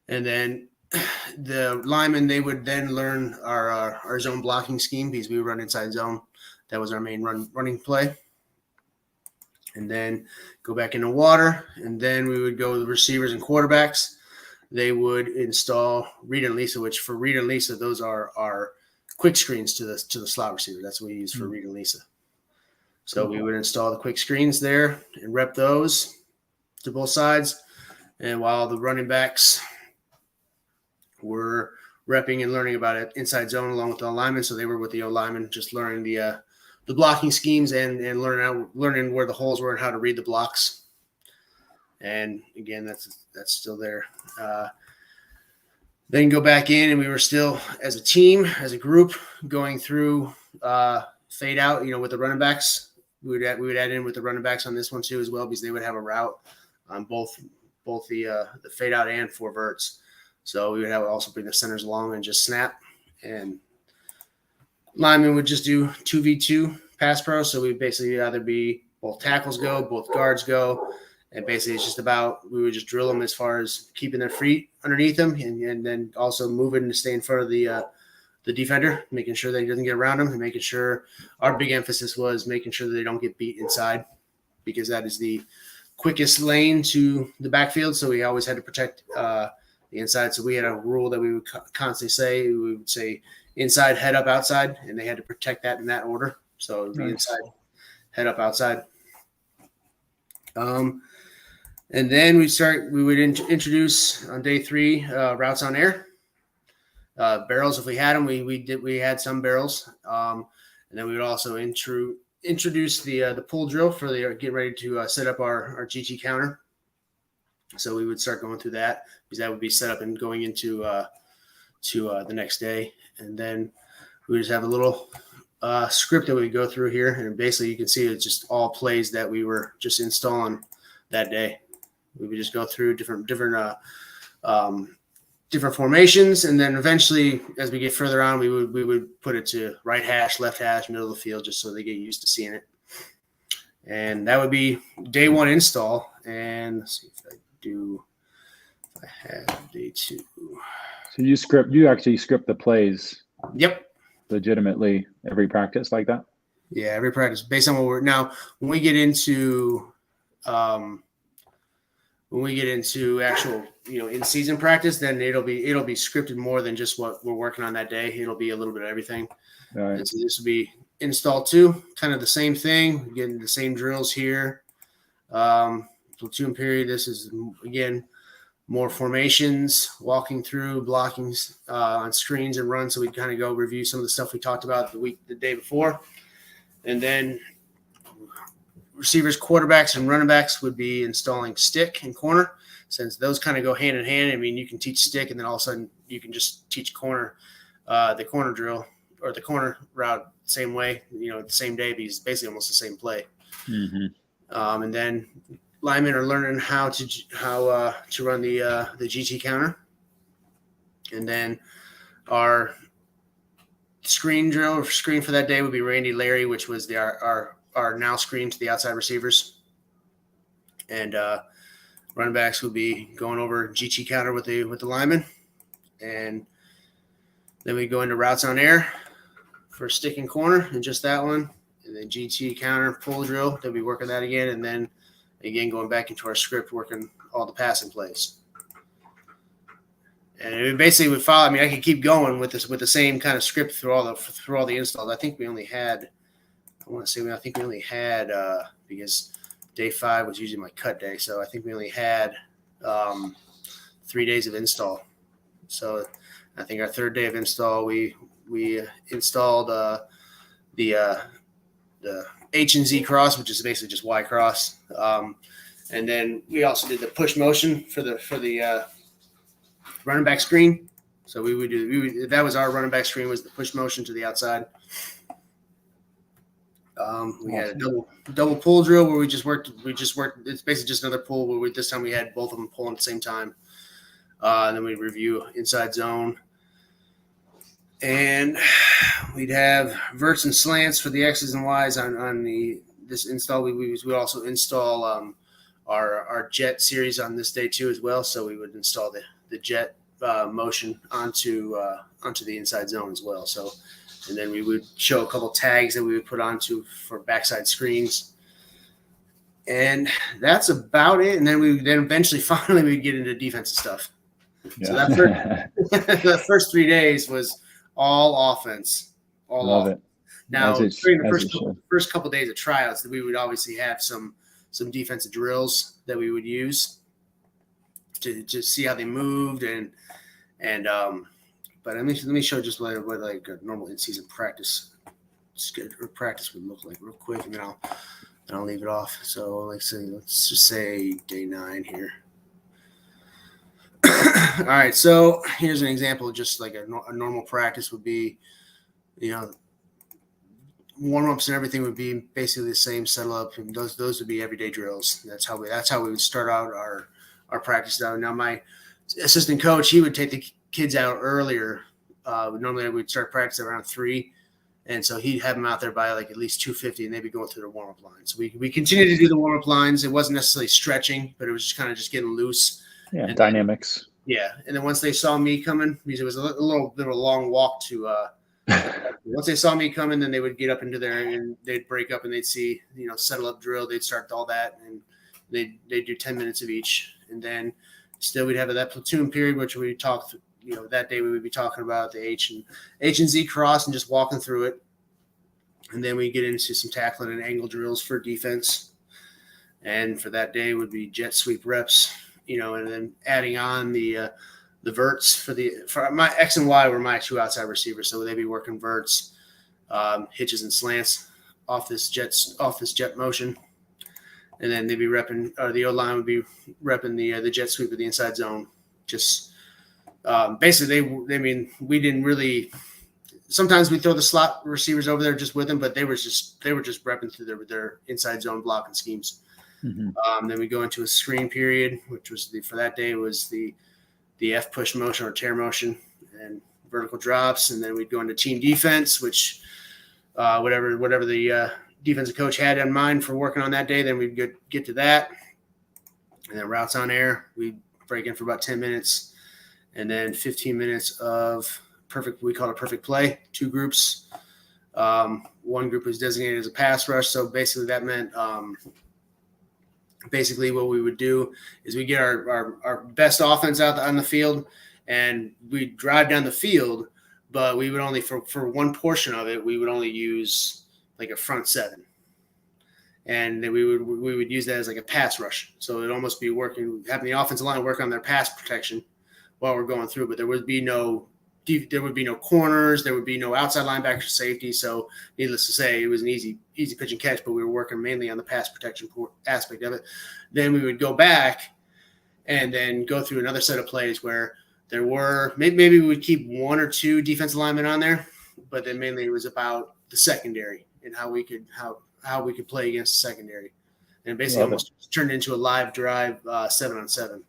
and then the linemen, they would then learn our zone blocking scheme because we would run inside zone. That was our main running play. And then go back into water, and then we would go with receivers and quarterbacks. They would install Reed and Lisa, which for Reed and Lisa, those are our quick screens to the slot receiver. That's what we use for Reed and Lisa. So we would install the quick screens there and rep those to both sides. And while the running backs were repping and learning about it inside zone along with the linemen, so they were with the linemen, just learning the blocking schemes and learning where the holes were and how to read the blocks. And again, that's still there. Then go back in, and we were still as a team, as a group, going through fade out. With the running backs, we would add in with the running backs on this one too as well, because they would have a route on both the fade out and 4 verts. So we would also bring the centers along and just snap, and linemen would just do 2v2 pass pro. So we basically either be both tackles go, both guards go, and basically it's just about, we would just drill them as far as keeping their feet underneath them, and then also moving to stay in front of the defender, making sure that he doesn't get around them, and making sure our big emphasis was making sure that they don't get beat inside, because that is the quickest lane to the backfield. So we always had to protect the inside. So we had a rule that we would constantly say. We would say inside, head up, outside, and they had to protect that in that order. So it would be inside, head up, outside. And then we would introduce on day 3 routes on air, barrels if we had them. We had some barrels, and then we would also introduce the pull drill for getting ready to set up our GT counter. So we would start going through that, because that would be set up and going into the next day. And then we just have a little script that we go through here, and basically you can see it's just all plays that we were just installing that day. We would just go through different formations, and then eventually, as we get further on, we would put it to right hash, left hash, middle of the field, just so they get used to seeing it. And that would be day 1 install. And let's see if I have day 2. So you actually script the plays. Yep. Legitimately every practice like that? Yeah, every practice based on what we're now. When we get into actual in season practice, then it'll be scripted more than just what we're working on that day. It'll be a little bit of everything. All right. And so this will be install 2, kind of the same thing, getting the same drills here. Platoon period. This is again more formations, walking through, blocking on screens and runs. So we kind of go review some of the stuff we talked about the day before. And then receivers, quarterbacks, and running backs would be installing stick and corner, since those kind of go hand in hand. I mean, you can teach stick, and then all of a sudden you can just teach corner, the corner drill or the corner route the same way, the same day, because it's basically almost the same play. Mm-hmm. And then linemen are learning how to run the GT counter, and then our screen drill or screen for that day would be Randy Larry, which was our now screen to the outside receivers, and running backs would be going over GT counter with the linemen, and then we go into routes on air for stick and corner, and just that one, and then GT counter pull drill. Then we work on that again, and then again, going back into our script, working all the passing plays. And it basically would follow. I mean, I could keep going with the same kind of script through all the installs. I think we only had, because day 5 was usually my cut day. So I think we only had 3 days of install. So I think our 3rd day of install, we installed the H and Z cross, which is basically just Y cross. And then we also did the push motion for the running back screen. So that was our running back screen, was the push motion to the outside. We had a double pull drill where we just worked. It's basically just another pull where this time we had both of them pulling at the same time. And then we review inside zone. And we'd have verts and slants for the X's and Y's on this install. We would also install our jet series on this day too as well. So we would install the jet motion onto the inside zone as well. So, and then we would show a couple tags that we would put onto for backside screens. And that's about it. And then eventually finally we'd get into defensive stuff. Yeah. So the first 3 days was all offense, all Love offense. It. Now during the first couple of days of tryouts, we would obviously have some defensive drills that we would use to see how they moved and but let me show just what like a normal in-season practice would look like real quick, and then I'll leave it off. So let's just say day 9 here. All right, so here's an example of just like a normal practice would be, warm-ups and everything would be basically the same setup, and those would be everyday drills. That's how we would start out our practice out. Now my assistant coach, he would take the kids out earlier. Normally we'd start practice around 3, and so he'd have them out there by like at least 2:50, and they'd be going through the warm-up lines. We continued to do the warm-up lines. It wasn't necessarily stretching, but it was just kind of just getting loose. Yeah, and dynamics. And then once they saw me coming, because it was a little bit of a long walk to once they saw me coming, then they would get up into there and they'd break up and they'd see, settle up drill. They'd start all that, and they'd do 10 minutes of each. And then still we'd have that platoon period, which we talked, that day we would be talking about the H and Z cross and just walking through it. And then we get into some tackling and angle drills for defense. And for that day would be jet sweep reps, and then adding on the verts for my X and Y were my 2 outside receivers. So they'd be working verts, hitches and slants off this jet motion. And then they'd be repping, or the O-line would be repping the jet sweep of the inside zone. Just basically we didn't really, sometimes we throw the slot receivers over there just with them, but they were just repping through their inside zone blocking schemes. Mm-hmm. Then we go into a screen period, which was for that day was the F push motion or tear motion and vertical drops. And then we'd go into team defense, which whatever the defensive coach had in mind for working on that day, then we'd get to that. And then routes on air, we'd break in for about 10 minutes and then 15 minutes of we call it perfect play, 2 groups. One group was designated as a pass rush. So basically that meant basically what we would do is we get our best offense out on the field and we drive down the field, but we would only for one portion of it, we would only use like a front 7. And then we would use that as like a pass rush. So it'd almost be having the offensive line work on their pass protection while we're going through, but there would be no corners, there would be no outside linebacker safety. So needless to say, it was an easy pitch and catch, but we were working mainly on the pass protection aspect of it. Then we would go back and then go through another set of plays where there were, maybe we would keep 1 or 2 defensive linemen on there, but then mainly it was about the secondary and how we could play against the secondary. And basically almost turned into a live drive 7-on-7.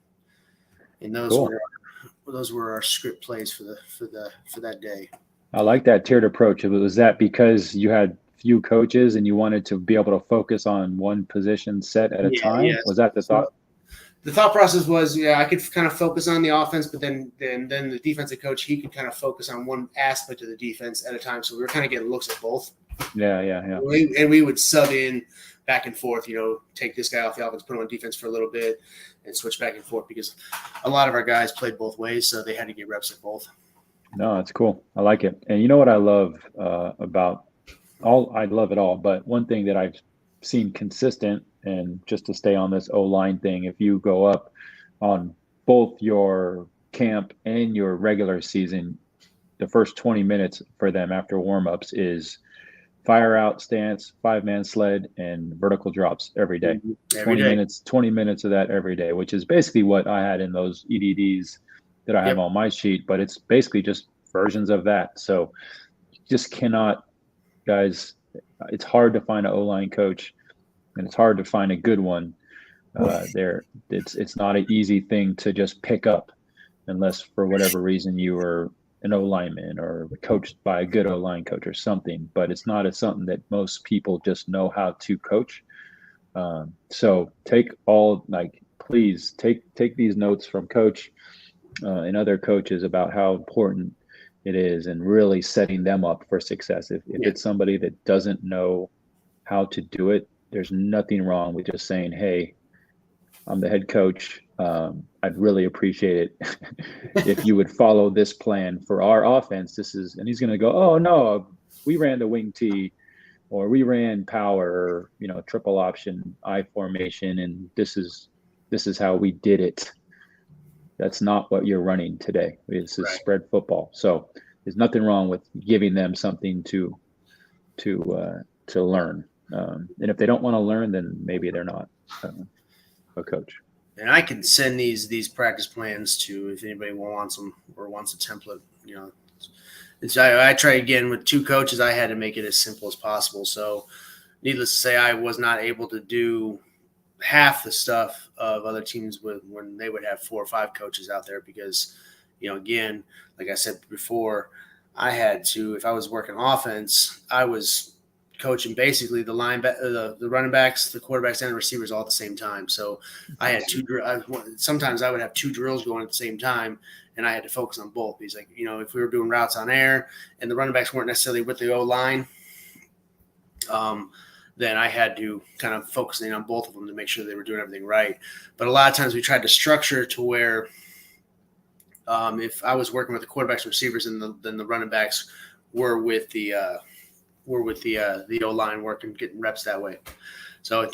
And those were our script plays for that day. I like that tiered approach. Was that because you had few coaches and you wanted to be able to focus on one position set at a time? Yeah. Was that the thought? The thought process was, I could kind of focus on the offense, but then the defensive coach, he could kind of focus on one aspect of the defense at a time. So we were kind of getting looks at both. Yeah. And we would sub in back and forth, take this guy off the offense, put him on defense for a little bit and switch back and forth because a lot of our guys played both ways. So they had to get reps at both. No, that's cool. I like it. And you know what I love I love it all. But one thing that I've seen consistent, and just to stay on this O-line thing, if you go up on both your camp and your regular season, the first 20 minutes for them after warm-ups is fire out stance, 5-man sled, and vertical drops every day. 20 minutes of that every day, which is basically what I had in those EDDs that I have on my sheet, but it's basically just versions of that. So you just cannot, guys, it's hard to find an O-line coach, and it's hard to find a good one. It's not an easy thing to just pick up unless for whatever reason you were an O-lineman or coached by a good O-line coach or something, but it's not something that most people just know how to coach. So please take these notes from coach and other coaches about how important it is and really setting them up for success. If it's somebody that doesn't know how to do it, there's nothing wrong with just saying, hey, I'm the head coach. I'd really appreciate it if you would follow this plan for our offense. And he's going to go, oh no, we ran the wing T, or we ran power, or, triple option I formation, and this is how we did it. That's not what you're running today. This is spread football. So there's nothing wrong with giving them something to learn. And if they don't want to learn, then maybe they're not a coach. And I can send these practice plans to if anybody wants them or wants a template. I try again with 2 coaches. I had to make it as simple as possible. So, needless to say, I was not able to do half the stuff of other teams when they would have 4 or 5 coaches out there because, again, like I said before, I had to. If I was working offense, I was coaching basically the running backs, the quarterbacks, and the receivers all at the same time. So I had 2. Sometimes I would have 2 drills going at the same time, and I had to focus on both. He's like, if we were doing routes on air and the running backs weren't necessarily with the O line, then I had to kind of focus in on both of them to make sure they were doing everything right. But a lot of times we tried to structure to where if I was working with the quarterbacks and receivers, and then the running backs were with the O-line work and getting reps that way. So it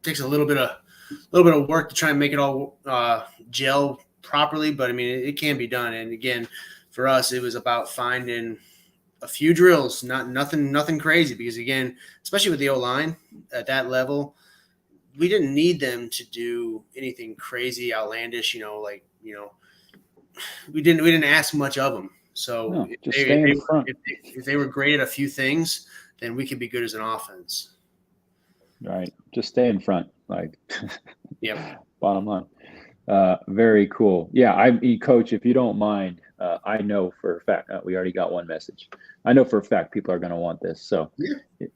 takes a little bit of work to try and make it all gel properly, but I mean it can be done. And again, for us, it was about finding a few drills, nothing crazy, because again, especially with the O-line at that level, we didn't need them to do anything crazy, outlandish. We didn't ask much of them. So if they were great at a few things, then we could be good as an offense. Right. Just stay in front. Yep. Bottom line. Very cool. Yeah. Coach, if you don't mind, I know for a fact, we already got one message. I know for a fact people are going to want this. So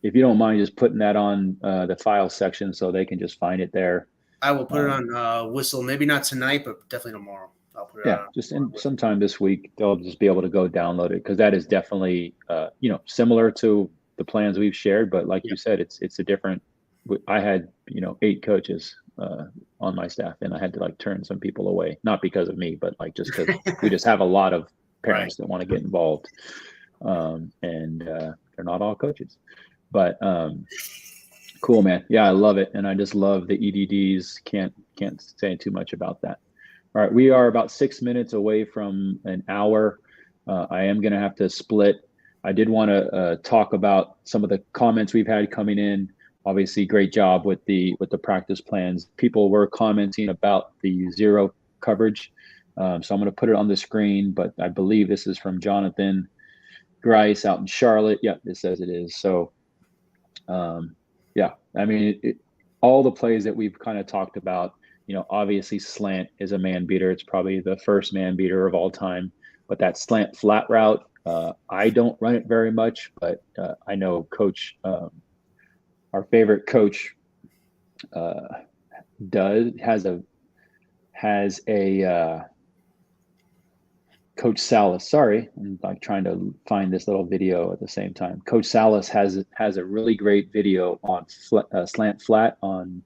if you don't mind just putting that on the file section so they can just find it there. I will put it on Whistle, maybe not tonight, but definitely tomorrow. I'll put it on. Just sometime this week, they'll just be able to go download it, because that is definitely, similar to the plans we've shared. But like you said, it's a different. I had 8 coaches on my staff, and I had to turn some people away, not because of me, but just because we just have a lot of parents that want to get involved, and they're not all coaches. But cool, man. Yeah, I love it, and I just love the EDDs. Can't say too much about that. All right, we are about 6 minutes away from an hour. I am going to have to split. I did want to talk about some of the comments we've had coming in. Obviously, great job with the practice plans. People were commenting about the 0 coverage. So I'm going to put it on the screen, but I believe this is from Jonathan Grice out in Charlotte. Yeah, it says it is. So, I mean, all the plays that we've kind of talked about, obviously slant is a man beater. It's probably the first man beater of all time. But that slant flat route, I don't run it very much, but I know Coach, our favorite coach, has a Coach Salas. Sorry, I'm trying to find this little video at the same time. Coach Salas has a really great video on slant flat on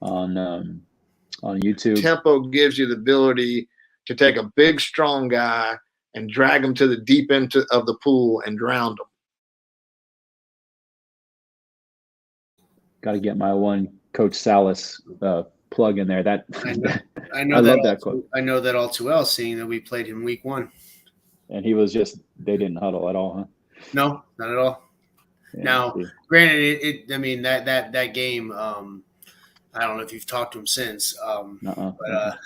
YouTube. Tempo gives you the ability to take a big, strong guy and drag him to the deep end of the pool and drown them. Got to get my one Coach Salas plug in there. That I love that quote. I know that all too well, seeing that we played him week 1. And he was they didn't huddle at all, huh? No, not at all. Yeah, now, granted, that game, I don't know if you've talked to him since, but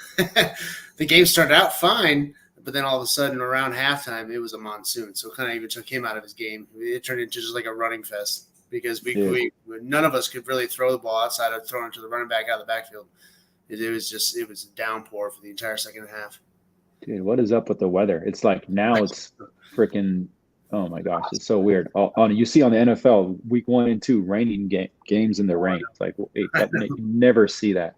the game started out fine, but then all of a sudden around halftime, it was a monsoon. So it kind of even took him out of his game. It turned into just like a running fest, because we none of us could really throw the ball outside of throwing it to the running back out of the backfield. It was a downpour for the entire second half. Dude, what is up with the weather? It's like now it's freaking, oh my gosh, it's so weird. You see on the NFL week 1 and 2 raining games in the rain. It's like you never see that.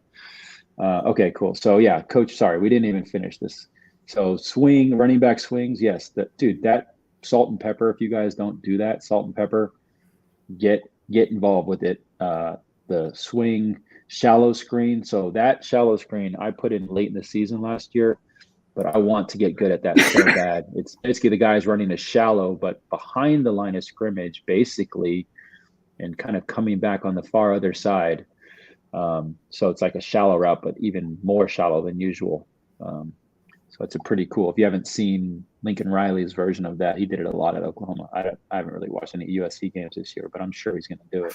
Okay, cool. So yeah, coach, sorry, we didn't even finish this. So running back swings, yes, that salt and pepper. If you guys don't do that, salt and pepper, get involved with it. The swing shallow screen. So that shallow screen I put in late in the season last year, but I want to get good at that so bad. It's basically the guys running a shallow, but behind the line of scrimmage, basically, and kind of coming back on the far other side. So it's like a shallow route, but even more shallow than usual. So it's a pretty cool. If you haven't seen Lincoln Riley's version of that, he did it a lot at Oklahoma. I haven't really watched any USC games this year, but I'm sure he's going to do it.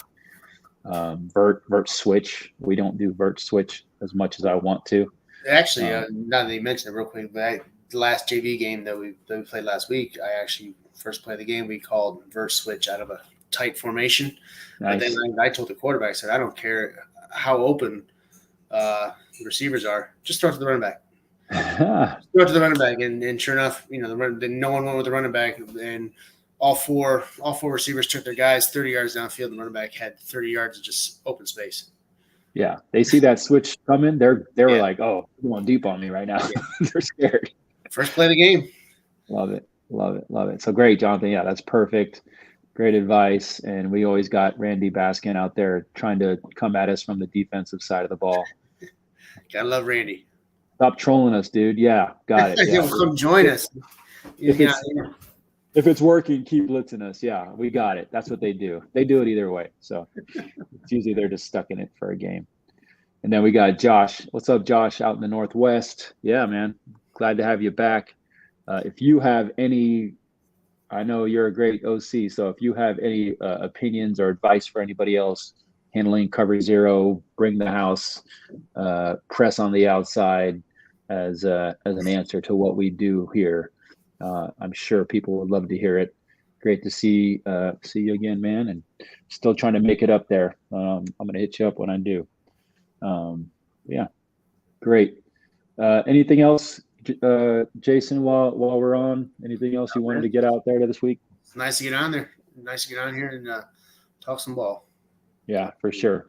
Vert switch. We don't do vert switch as much as I want to. Actually, now that you mentioned it real quick, but the last JV game that we played last week, I actually first play of the game we called vert switch out of a tight formation. Nice. But then I told the quarterback, I said, I don't care how open the receivers are, just throw it to the running back. Throw it to the running back, and sure enough, no one went with the running back, and all four receivers took their guys 30 yards downfield, and the running back had 30 yards of just open space. Yeah, they see that switch coming. They were like, "Oh, you're going deep on me right now." Yeah. They're scared. First play of the game. Love it. So great, Jonathan. Yeah, that's perfect. Great advice. And we always got Randy Baskin out there trying to come at us from the defensive side of the ball. Gotta love Randy. Stop trolling us, dude. Yeah, got it. Yeah. Come join us. If it's working, keep blitzing us. Yeah, we got it. That's what they do. They do it either way. So it's usually they're just stuck in it for a game. And then we got Josh. What's up, Josh, out in the Northwest? Yeah, man. Glad to have you back. If you have any, I know you're a great OC, so if you have any opinions or advice for anybody else handling cover zero, bring the house, press on the outside as an answer to what we do here, I'm sure people would love to hear it. Great to see you again, man, and still trying to make it up there. I'm going to hit you up when I do. Yeah, great. Anything else, Jason, while we're on? Anything else you wanted to get out there this week? It's nice to get on there. Nice to get on here and talk some ball. Yeah, for sure.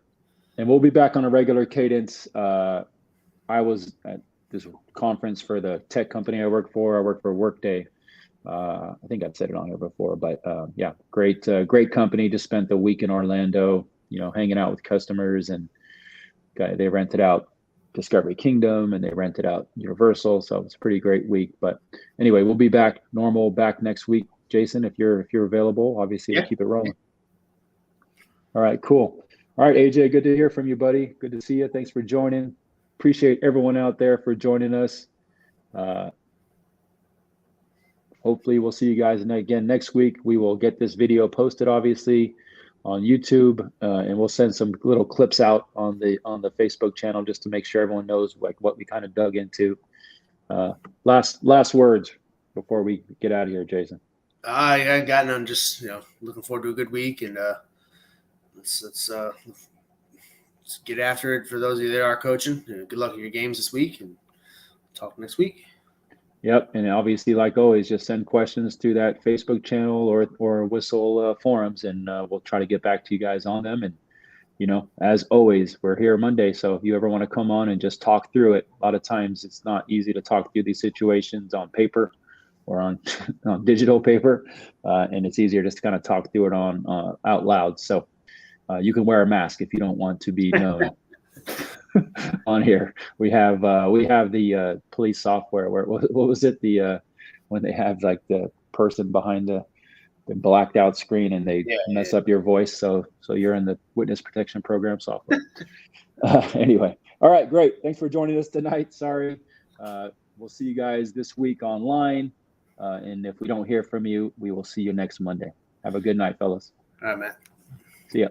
And we'll be back on a regular cadence. I was at this conference for the tech company I work for. I work for Workday. I think I've said it on here before, but yeah, great company. Just spent the week in Orlando, hanging out with customers, and they rented out Discovery Kingdom and they rented out Universal. So it's a pretty great week. But anyway, we'll be back next week. Jason, if you're available, obviously to keep it rolling. All right, cool. All right, AJ, good to hear from you, buddy. Good to see you. Thanks for joining. Appreciate everyone out there for joining us. Hopefully we'll see you guys again next week. We will get this video posted, obviously, on YouTube, and we'll send some little clips out on the Facebook channel just to make sure everyone knows what we kind of dug into. Last words before we get out of here, Jason. I got none. Just looking forward to a good week, and let's get after it. For those of you that are coaching, good luck in your games this week, and talk next week. Yep, and obviously, like always, just send questions to that Facebook channel or Whistle forums, and we'll try to get back to you guys on them. And as always, we're here Monday, so if you ever want to come on and just talk through it, a lot of times it's not easy to talk through these situations on paper or on digital paper, and it's easier just to kind of talk through it on out loud. So you can wear a mask if you don't want to be known. On here we have the police software where what was it, when they have like the person behind the blacked out screen and they mess up your voice, so you're in the witness protection program software. Anyway, all right, great, thanks for joining us tonight. Sorry, we'll see you guys this week online, and if we don't hear from you, we will see you next Monday. Have a good night, fellas. All right, man. See ya.